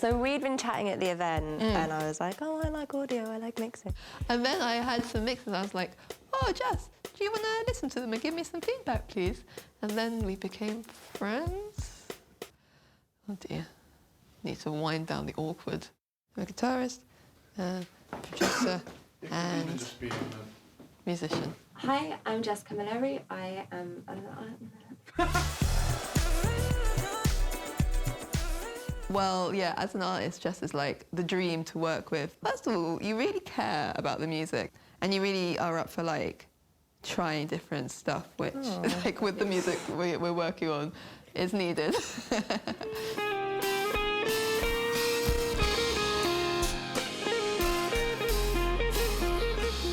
So we'd been chatting at the event and I was like, oh, I like audio, I like mixing. And then I had some mixes and I was like, oh, Jess, do you want to listen to them and give me some feedback, please? And then we became friends. Oh dear, need to wind down the awkward. I'm a guitarist, producer, and musician. Hi, I'm Jess Camilleri. I am Well, yeah, as an artist, Jess is like the dream to work with. First of all, you really care about the music and you really are up for like trying different stuff, which like with the music we're working on is needed.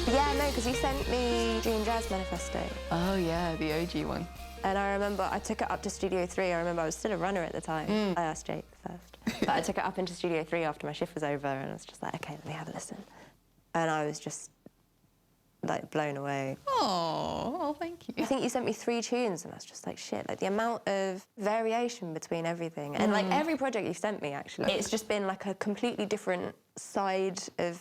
Yeah, no, because you sent me Dream Jazz Manifesto. Oh yeah, the OG one. And I remember I took it up to Studio 3. I remember I was still a runner at the time. I asked Jake first. But I took it up into Studio 3 after my shift was over and I was just like, okay, let me have a listen. And I was just like blown away. Oh, thank you. I think you sent me 3 tunes and I was just like, shit, like the amount of variation between everything. And like every project you've sent me, actually, it's just been like a completely different side of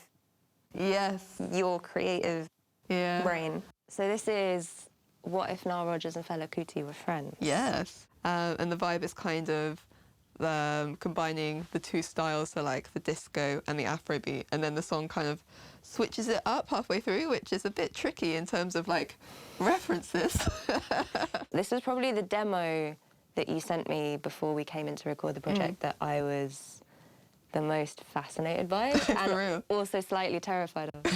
your creative brain. So this is What If Nile Rodgers and Fela Kuti Were Friends? Yes. And the vibe is kind of combining the two styles, so like the disco and the Afrobeat, and then the song kind of switches it up halfway through, which is a bit tricky in terms of like references. This is probably the demo that you sent me before we came in to record the project that I was the most fascinated by and also slightly terrified of.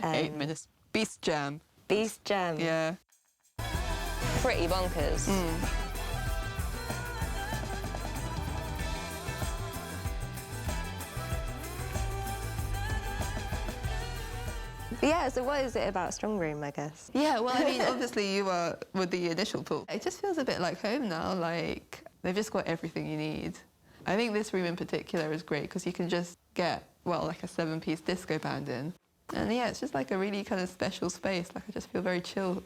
8 minutes. Beast Jam. Beast Jam. Yeah. Pretty bonkers. Yeah, so what is it about Strongroom, I guess? Yeah, well, I mean, obviously you were with the initial pull. It just feels a bit like home now, like they've just got everything you need. I think this room in particular is great because you can just get, well, like a 7-piece disco band in. And yeah, it's just like a really kind of special space. Like I just feel very chill,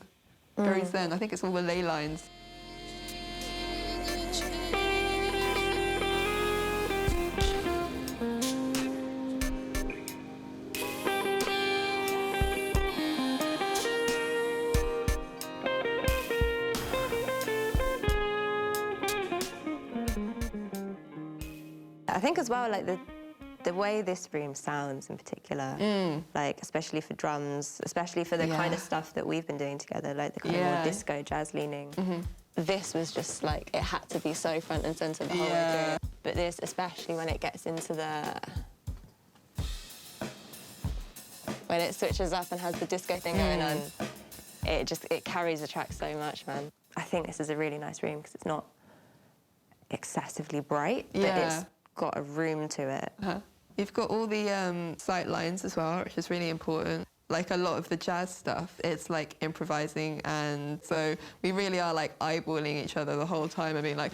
very zen. I think it's all the ley lines. I think as well, like the way this room sounds in particular, like especially for drums, especially for the kind of stuff that we've been doing together, like the kind of more disco, jazz leaning. This was just like, it had to be so front and centre the whole way through. But this, especially when it gets into when it switches up and has the disco thing going on, it carries the track so much, man. I think this is a really nice room because it's not excessively bright, but it's got a room to it. You've got all the sight lines as well, which is really important. Like a lot of the jazz stuff, it's like improvising, and so we really are like eyeballing each other the whole time and being like,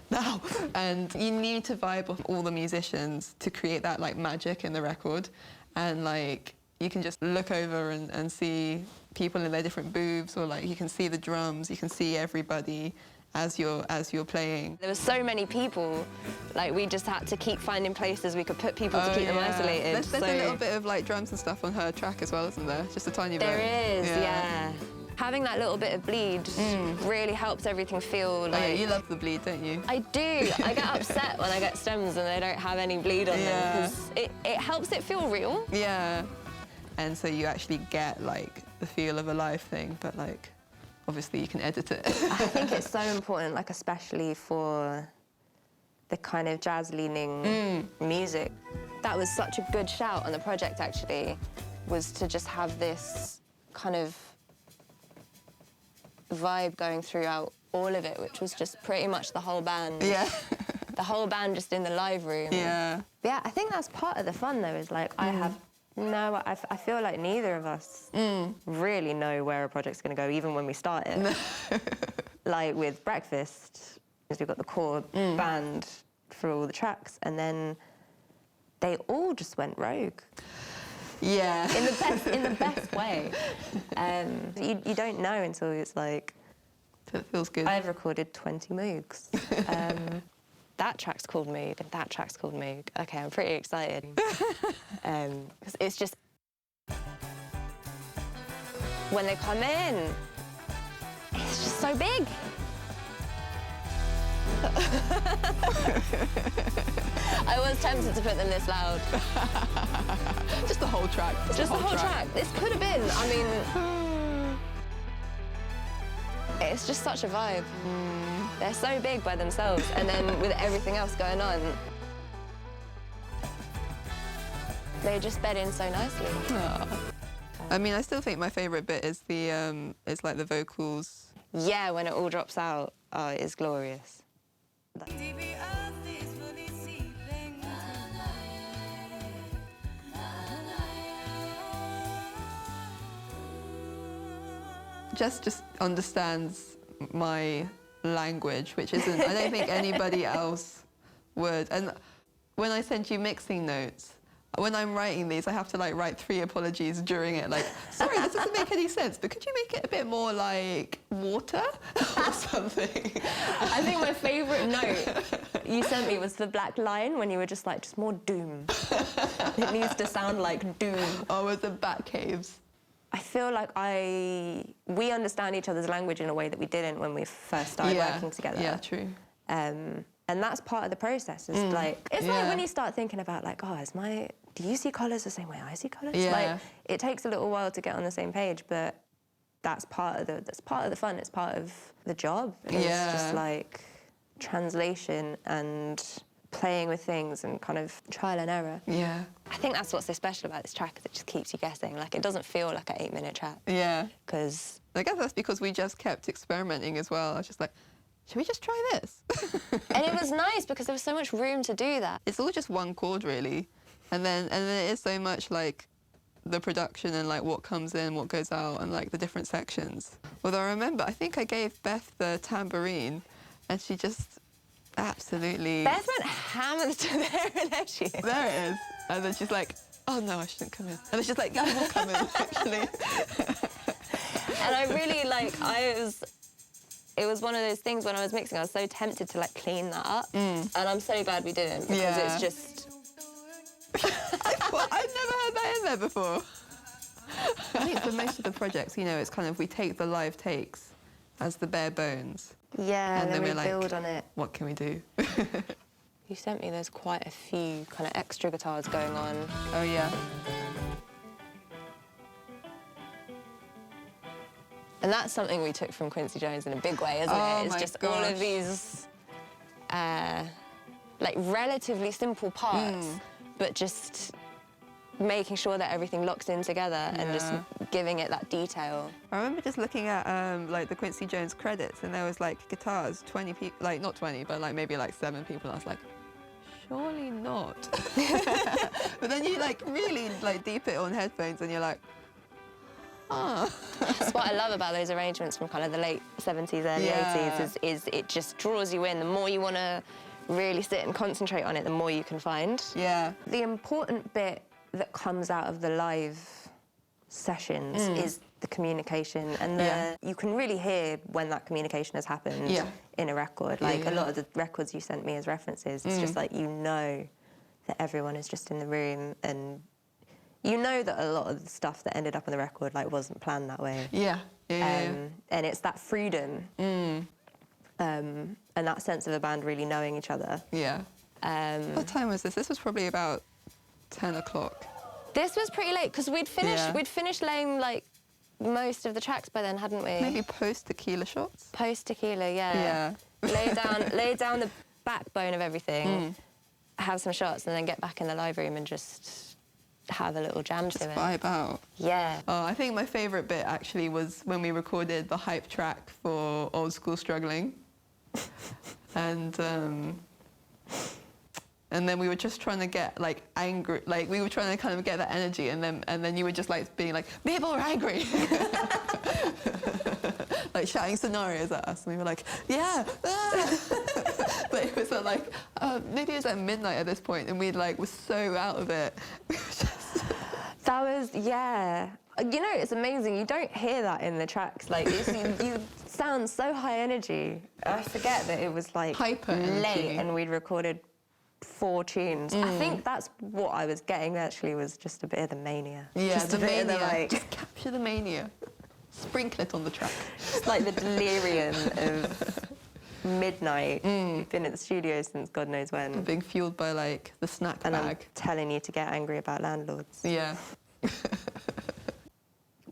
now! And you need to vibe with all the musicians to create that like magic in the record. And like, you can just look over and see people in their different booths, or like you can see the drums, you can see everybody as you're playing. There were so many people, like we just had to keep finding places we could put people to keep them isolated. There's a little bit of like drums and stuff on her track as well, isn't there? Just a tiny bit. There is, yeah. Having that little bit of bleed really helps everything feel like... Oh, yeah, you love the bleed, don't you? I do. I get upset when I get stems and they don't have any bleed on them, because it helps it feel real. Yeah. And so you actually get like the feel of a live thing, but like, obviously you can edit it. I think it's so important, like especially for the kind of jazz-leaning music. That was such a good shout on the project, actually, was to just have this kind of vibe going throughout all of it, which was just pretty much the whole band. Yeah. The whole band just in the live room. Yeah. Yeah, I think that's part of the fun, though, is like I feel like neither of us really know where a project's going to go, even when we start it. Like with Breakfast, we've got the core band for all the tracks, and then they all just went rogue. Yeah. In the best way. You don't know until it's like... So it feels good. I've recorded 20 moogs. that track's called Mood, and that track's called Mood. Okay, I'm pretty excited. 'Cause it's just... When they come in, it's just so big. I was tempted to put them this loud. Just the whole track. Just the whole track. This could have been, I mean... It's just such a vibe. They're so big by themselves, and then with everything else going on, they just bed in so nicely. Aww. I mean, I still think my favourite bit is the is like the vocals. Yeah, when it all drops out, oh, it is glorious. Jess just understands my language, which isn't, I don't think anybody else would. And when I send you mixing notes, when I'm writing these, I have to like write 3 apologies during it. Like, sorry, this doesn't make any sense, but could you make it a bit more like water or something? I think my favourite note you sent me was the black line when you were just like, just more doom. It needs to sound like doom. Oh, with the bat caves. I feel like we understand each other's language in a way that we didn't when we first started working together. Yeah, true. And that's part of the process. It's like when you start thinking about like, oh, do you see colours the same way I see colours? Yeah. Like, it takes a little while to get on the same page, but that's part of the fun. It's part of the job. It's just like translation and playing with things and kind of trial and error. Yeah. I think that's what's so special about this track, is it just keeps you guessing. Like, it doesn't feel like an 8-minute track. Yeah. Because I guess that's because we just kept experimenting as well. I was just like, should we just try this? And it was nice because there was so much room to do that. It's all just one chord, really. And then it is so much like the production and like what comes in, what goes out, and like the different sections. Although I remember, I think I gave Beth the tambourine, and she just absolutely... Beth went hammer to there, and there she is. There it is. And then she's like, oh no, I shouldn't come in. And then she's like, yeah, I will come in, actually. And I really it was one of those things when I was mixing, I was so tempted to like clean that up. And I'm so glad we didn't, because it's just... I'd never heard that in there before. I think for most of the projects, you know, it's kind of, we take the live takes as the bare bones. Yeah, and then we we're build like, on it. What can we do? You sent me, there's quite a few kind of extra guitars going on. Oh, yeah. And that's something we took from Quincy Jones in a big way, isn't it? It's just all of these, like, relatively simple parts, but just making sure that everything locks in together and just giving it that detail. I remember just looking at, like, the Quincy Jones credits, and there was, like, guitars, 20 people, like, not 20, but, like, maybe, like, 7 people. And I was like, surely not. But then you, like, really, like, deep it on headphones, and you're like, oh. That's what I love about those arrangements from kind of the late 70s, early 80s, is it just draws you in. The more you want to really sit and concentrate on it, the more you can find. Yeah. The important bit that comes out of the live sessions is the communication, and you can really hear when that communication has happened in a record. Like a lot of the records you sent me as references, it's just like, you know that everyone is just in the room, and you know that a lot of the stuff that ended up on the record like wasn't planned that way. And it's that freedom and that sense of a band really knowing each other. What time was this? This was probably about 10 o'clock. This was pretty late, because we'd finished laying like most of the tracks by then, hadn't we? Maybe post tequila shots? Post tequila, yeah. lay down the backbone of everything, have some shots, and then get back in the live room and just have a little jam to it. Vibe out. Yeah. Oh, I think my favourite bit actually was when we recorded the hype track for Old School Struggling. And then we were just trying to get like angry, like we were trying to kind of get that energy, and then you were just like being like, people are angry. Like shouting scenarios at us, and we were like, yeah. But it was at like, maybe it was at midnight at this point, and we like were so out of it. That was, yeah. You know, it's amazing. You don't hear that in the tracks. Like, you sounds so high energy. I forget that it was like Hyper late energy. and we'd recorded 4 tunes. I think that's what I was getting actually, was just a bit of the mania. Yeah, just the a bit mania. of the, like, Just capture the mania. Sprinkle it on the track. just like the delirium of midnight. You've been at the studio since God knows when. Being fueled by like the snack And I'm bag. telling you to get angry about landlords. Yeah.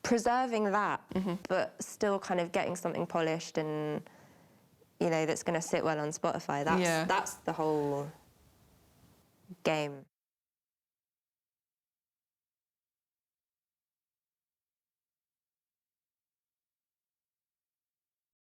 Preserving that, but still kind of getting something polished and, you know, that's going to sit well on Spotify. That's the whole game.